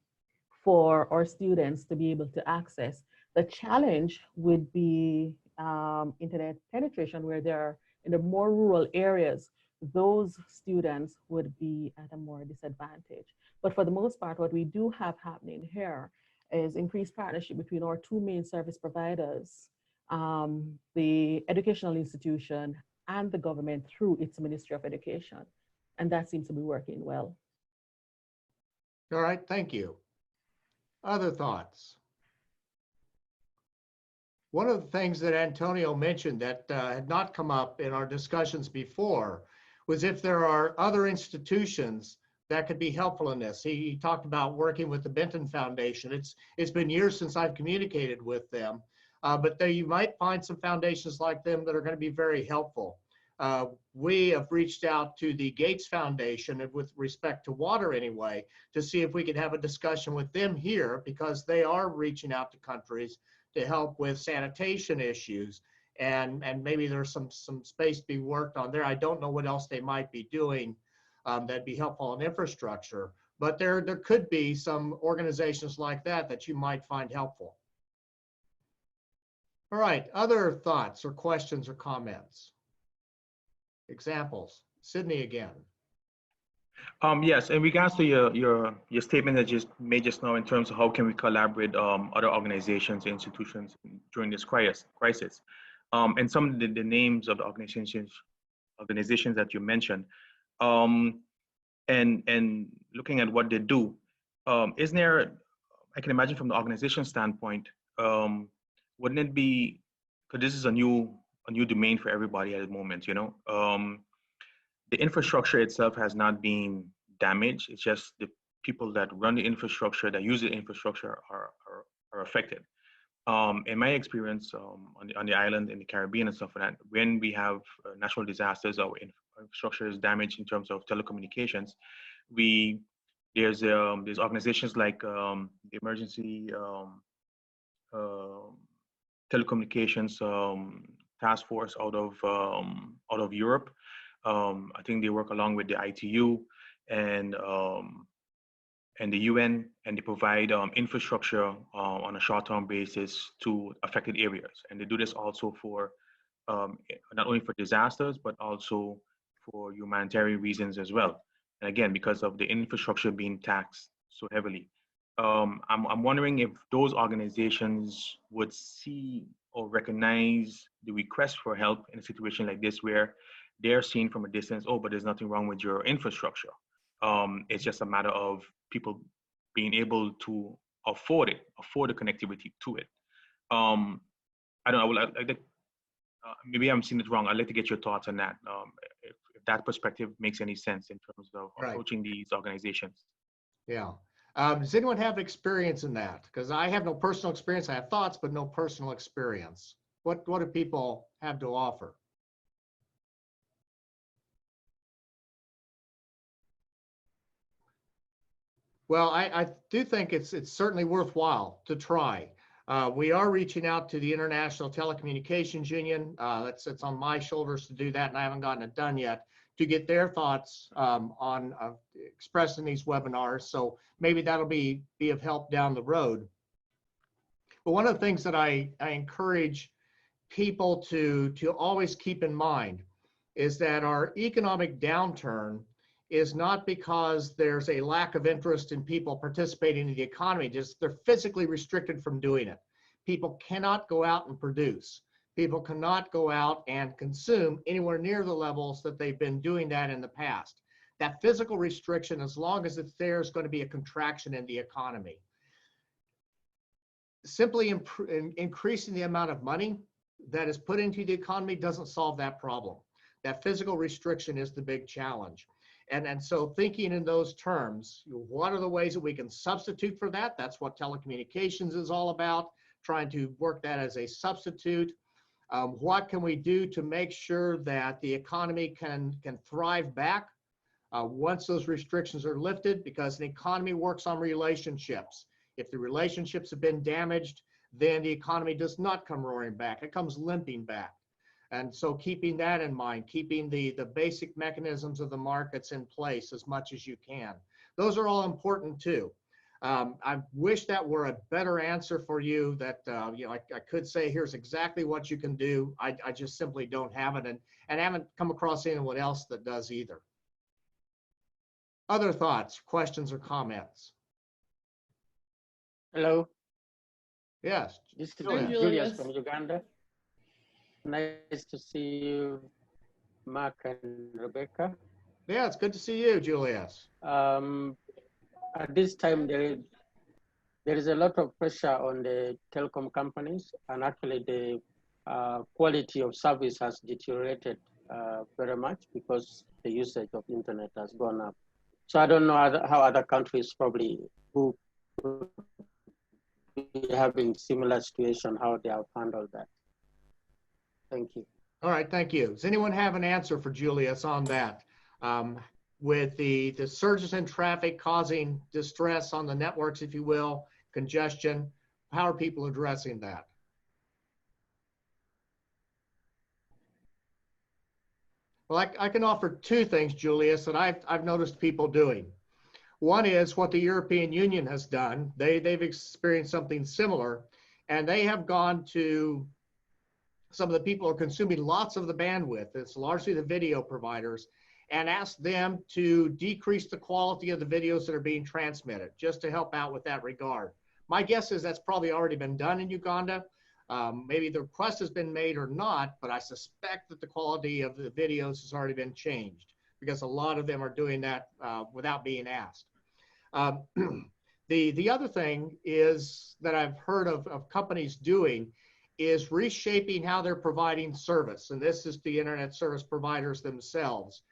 for our students to be able to access. The challenge would be internet penetration, where they're in the more rural areas. Those students would be at a more disadvantage. But for the most part, what we do have happening here is increased partnership between our two main service providers, the educational institution and the government through its Ministry of Education. And that seems to be working well. All right, thank you. Other thoughts? One of the things that Antonio mentioned that had not come up in our discussions before was if there are other institutions that could be helpful in this. He talked about working with the Benton Foundation. It's been years since I've communicated with them, but there you might find some foundations like them that are going to be very helpful. We have reached out to the Gates Foundation, and with respect to water anyway, to see if we could have a discussion with them here, because they are reaching out to countries to help with sanitation issues. And maybe there's some space to be worked on there. I don't know what else they might be doing that'd be helpful in infrastructure, but there could be some organizations like that that you might find helpful. All right, other thoughts or questions or comments? Examples. Sydney again. Yes, in regards to your statement that just made just now in terms of how can we collaborate other organizations, institutions during this crisis, and some of the names of the organizations that you mentioned, and looking at what they do, isn't there? I can imagine from the organization standpoint, wouldn't it be? Because this is a new domain for everybody at the moment, you know. The infrastructure itself has not been damaged. It's just the people that run the infrastructure, that use the infrastructure are affected. In my experience on the island in the Caribbean and stuff like that, when we have natural disasters or infrastructure is damaged in terms of telecommunications, there's organizations like the Emergency Telecommunications Task Force out of Europe. I think they work along with the ITU and the UN, and they provide infrastructure on a short-term basis to affected areas. And they do this also for not only for disasters, but also for humanitarian reasons as well. And again, because of the infrastructure being taxed so heavily. I'm wondering if those organizations would see or recognize the request for help in a situation like this, where they're seen from a distance, oh, but there's nothing wrong with your infrastructure. It's just a matter of people being able to afford the connectivity to it. I don't know, maybe I'm seeing it wrong. I'd like to get your thoughts on that. If that perspective makes any sense in terms of approaching these organizations. Yeah. Does anyone have experience in that? Because I have no personal experience. I have thoughts, but no personal experience. What do people have to offer? Well, I do think it's certainly worthwhile to try. We are reaching out to the International Telecommunications Union. It's on my shoulders to do that, and I haven't gotten it done yet, to get their thoughts on expressing these webinars. So maybe that'll be of help down the road. But one of the things that I encourage people to always keep in mind is that our economic downturn is not because there's a lack of interest in people participating in the economy, just they're physically restricted from doing it. People cannot go out and produce. People cannot go out and consume anywhere near the levels that they've been doing that in the past. That physical restriction, as long as it's there, is going to be a contraction in the economy. Simply increasing the amount of money that is put into the economy doesn't solve that problem. That physical restriction is the big challenge. And so thinking in those terms, what are the ways that we can substitute for that? That's what telecommunications is all about, trying to work that as a substitute. What can we do to make sure that the economy can thrive back once those restrictions are lifted? Because an economy works on relationships. If the relationships have been damaged, then the economy does not come roaring back. It comes limping back. And so keeping that in mind, keeping the basic mechanisms of the markets in place as much as you can. Those are all important too. I wish that were a better answer for you, that I could say here's exactly what you can do. I just simply don't have it, and haven't come across anyone else that does either. Other thoughts, questions, or comments? Hello, Yes. this is Hi, Julius. Julius Julius. from Uganda. Nice to see you, Mark and Rebecca. Yeah, it's good to see you, Julius. At this time, there is a lot of pressure on the telecom companies, and actually the quality of service has deteriorated very much because the usage of internet has gone up. So I don't know how other countries probably who could be having similar situation, how they have handled that. Thank you. All right, thank you. Does anyone have an answer for Julius on that? With the surges in traffic causing distress on the networks, if you will, congestion, how are people addressing that? Well, I can offer two things, Julius, that I've noticed people doing. One is what the European Union has done. They've experienced something similar, and they have gone to some of the people who are consuming lots of the bandwidth. It's largely the video providers, and asked them to decrease the quality of the videos that are being transmitted, just to help out with that regard. My guess is that's probably already been done in Uganda. Maybe the request has been made or not, but I suspect that the quality of the videos has already been changed, because a lot of them are doing that without being asked. The other thing is that I've heard of companies doing is reshaping how they're providing service. And this is the internet service providers themselves,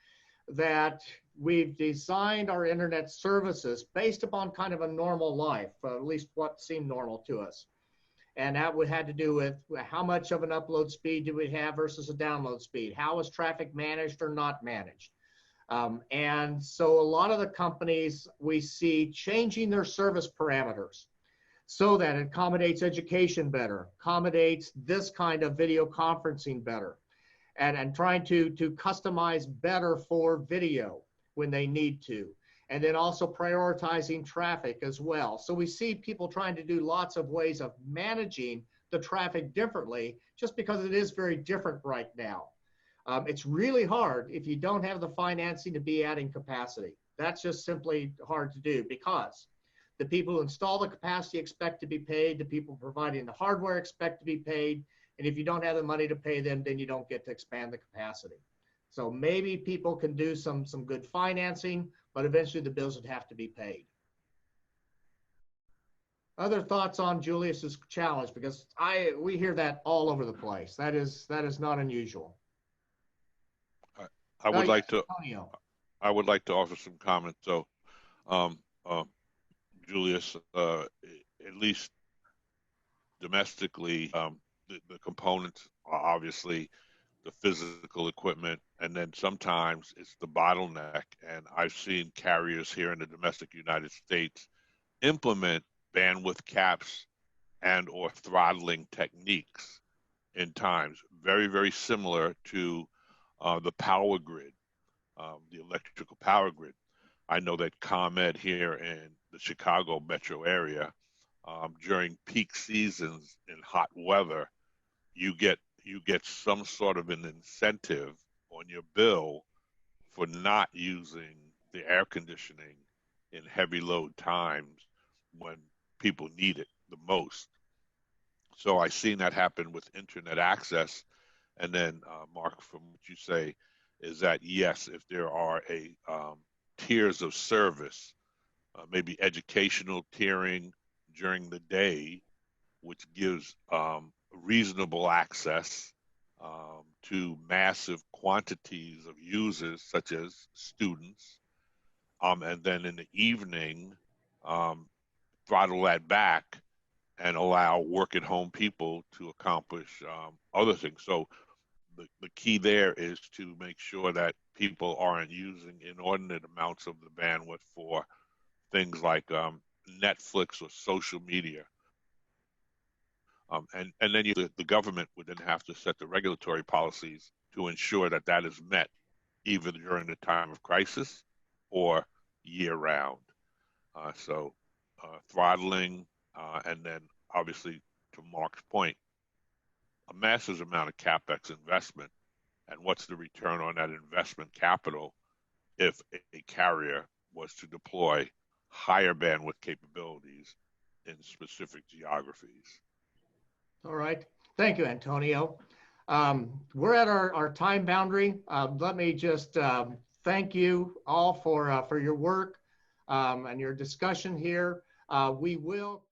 that we've designed our internet services based upon kind of a normal life, at least what seemed normal to us. And that had to do with how much of an upload speed do we have versus a download speed? How is traffic managed or not managed? And so a lot of the companies we see changing their service parameters so that it accommodates education better, accommodates this kind of video conferencing better, and trying to customize better for video when they need to. And then also prioritizing traffic as well. So we see people trying to do lots of ways of managing the traffic differently, just because it is very different right now. It's really hard if you don't have the financing to be adding capacity. That's just simply hard to do, because the people who install the capacity expect to be paid, the people providing the hardware expect to be paid, and if you don't have the money to pay them, then you don't get to expand the capacity. So maybe people can do some good financing, but eventually the bills would have to be paid. Other thoughts on Julius's challenge? Because we hear that all over the place. That is not unusual. I would like to. Antonio. I would like to offer some comments. So, Julius, at least domestically, the components are obviously the physical equipment, and then sometimes it's the bottleneck. And I've seen carriers here in the domestic United States implement bandwidth caps and or throttling techniques in times very, very similar to the power grid, the electrical power grid. I know that ComEd here in the Chicago metro area, during peak seasons in hot weather, you get some sort of an incentive on your bill for not using the air conditioning in heavy load times when people need it the most. So I've seen that happen with internet access. And then, Mark, from what you say, is that yes, if there are tiers of service, maybe educational tiering during the day, which gives reasonable access to massive quantities of users, such as students, and then in the evening, throttle that back and allow work-at-home people to accomplish other things. So the key there is to make sure that people aren't using inordinate amounts of the bandwidth for things like Netflix or social media. And then the government would then have to set the regulatory policies to ensure that that is met either during the time of crisis or year round. So throttling, and then obviously to Mark's point, a massive amount of CapEx investment, and what's the return on that investment capital if a carrier was to deploy higher bandwidth capabilities in specific geographies. All right. Thank you, Antonio. We're at our time boundary. Let me just thank you all for your work and your discussion here. We will